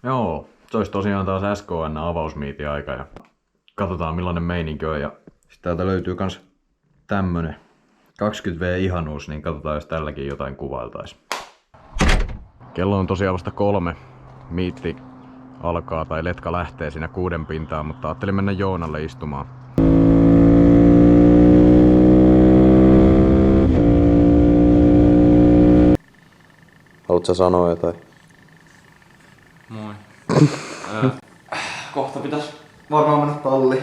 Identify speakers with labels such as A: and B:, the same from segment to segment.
A: Joo, se olisi tosiaan taas SKN avausmiitin aika ja katsotaan millainen meininki on. Ja sitten täältä löytyy kans tämmönen 20V ihanuus, niin katsotaan jos tälläkin jotain kuvailtais. Kello on tosiaan vasta 3. Miitti alkaa tai letka lähtee siinä 6 pintaan, mutta ajattelin mennä Joonalle istumaan. Haluatko sanoa jotain?
B: Moi. Kohta pitäis varmaan mennä talliin.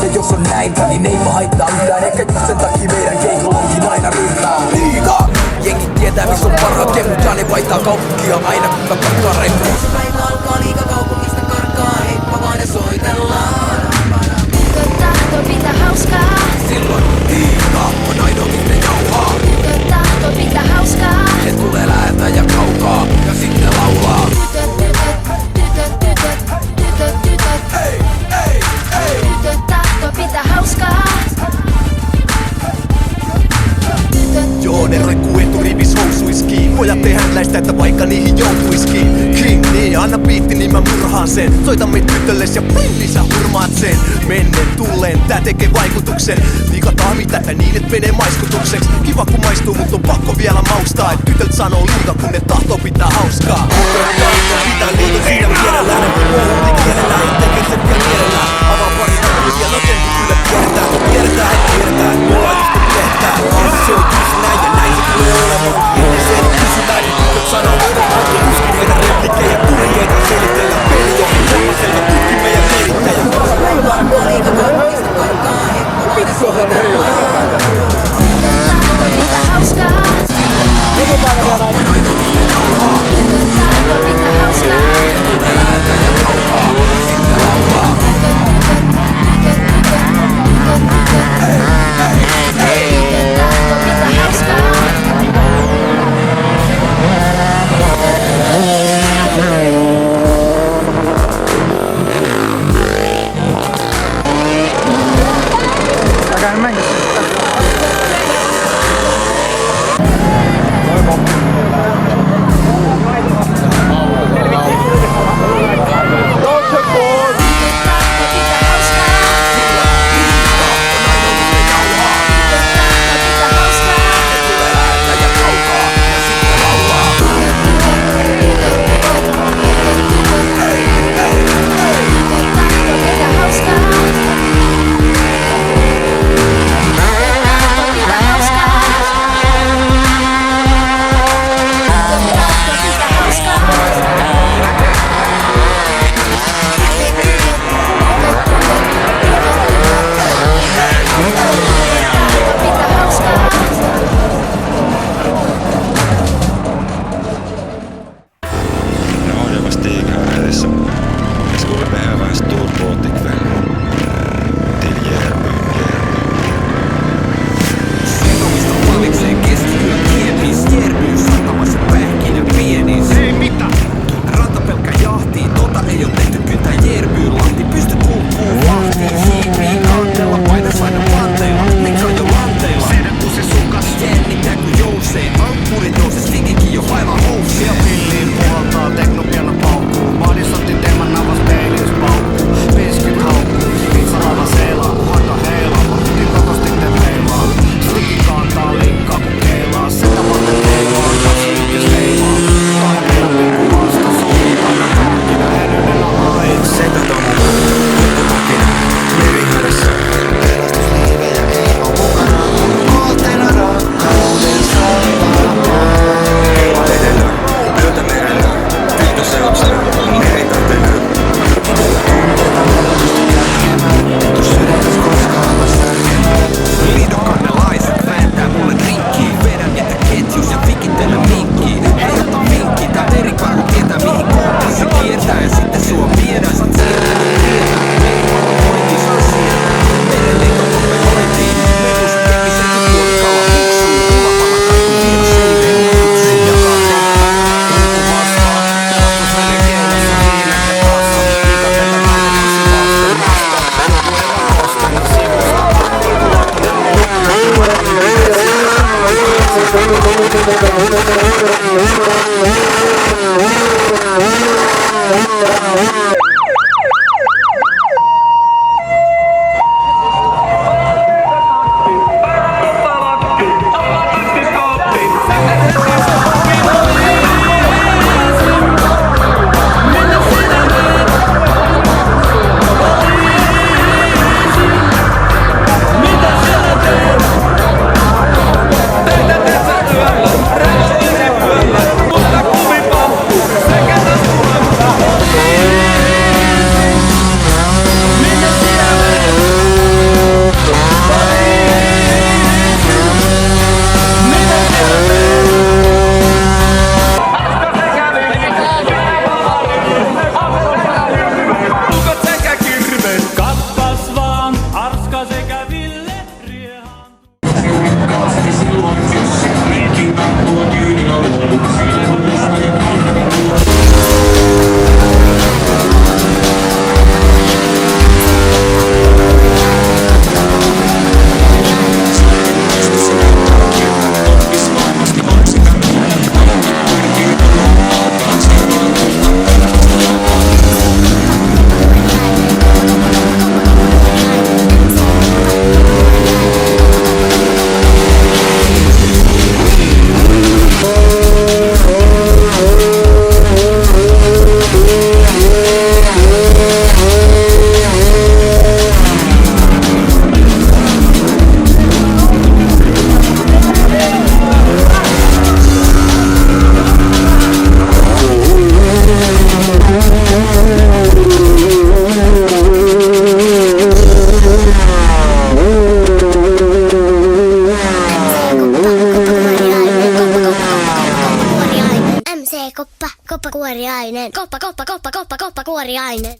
C: Ja jos on näin, niin ei mä haittaa mitään. Ehkä just sen takia meidän keikoihin aina riittää liikaa. Jengi tietää missä on parhaat kehut ja ne vaihtaa kaupunkia aina kun mä karkkaan reppuun. Päivä alkaa liika kaupungista karkaa, heippa vaan ja soitellaan.
D: Tahto pitää hauskaa.
C: Silloin liikaa on ainoa mistä jauhaa.
D: Tahto pitää hauskaa.
C: Se tulee läheltä ja kaukaa ja sitten laulaa. Hei, hei, hei.
D: Tahto pitää hauskaa.
C: Joo, ne roikkuu eturivis housuiskiin. Pojat tehdä näistä, että vaikka niihin joutuiskin. King, niin anna biitti, niin mä murhaan sen. Soita meit tytölles ja pling, sä hurmaat sen. Menneen tulleen, tää tekee vaikutuksen. Liikataan mitä tätä niin, et menee maiskutukseksi. Kiva kun maistuu, mut on pakko vielä maustaa. Et tytölt sanoo liika, kun ne tahtoo pitää hauskaa. Pitää liika siinä mielellään. Puhuutin kielellään, et tekee sen vielä mielellään. Avaa pari takkuja, no tempi kyllä tiedetään. Tiedetään, et tiedetään, mulla just on piehtää. Se on just näin ja näin se tulee olemaan. Ennen sen kysytään, niin tytöt sanoo. Ja tuskin heidän replikejä turjeita selitellä. Peli on helposelta, tutki meidän merittäjä. Liika kaupungista karkaa, heppa vaan ja soitellaan.
D: Tahto pitää hauskaa. Tahto pitää hauskaa. Tahto
E: Kappas vaan, Arska sekä Ville Riehan.
D: MC Koppa, Koppa Kuoriainen. Koppa Kuoriainen.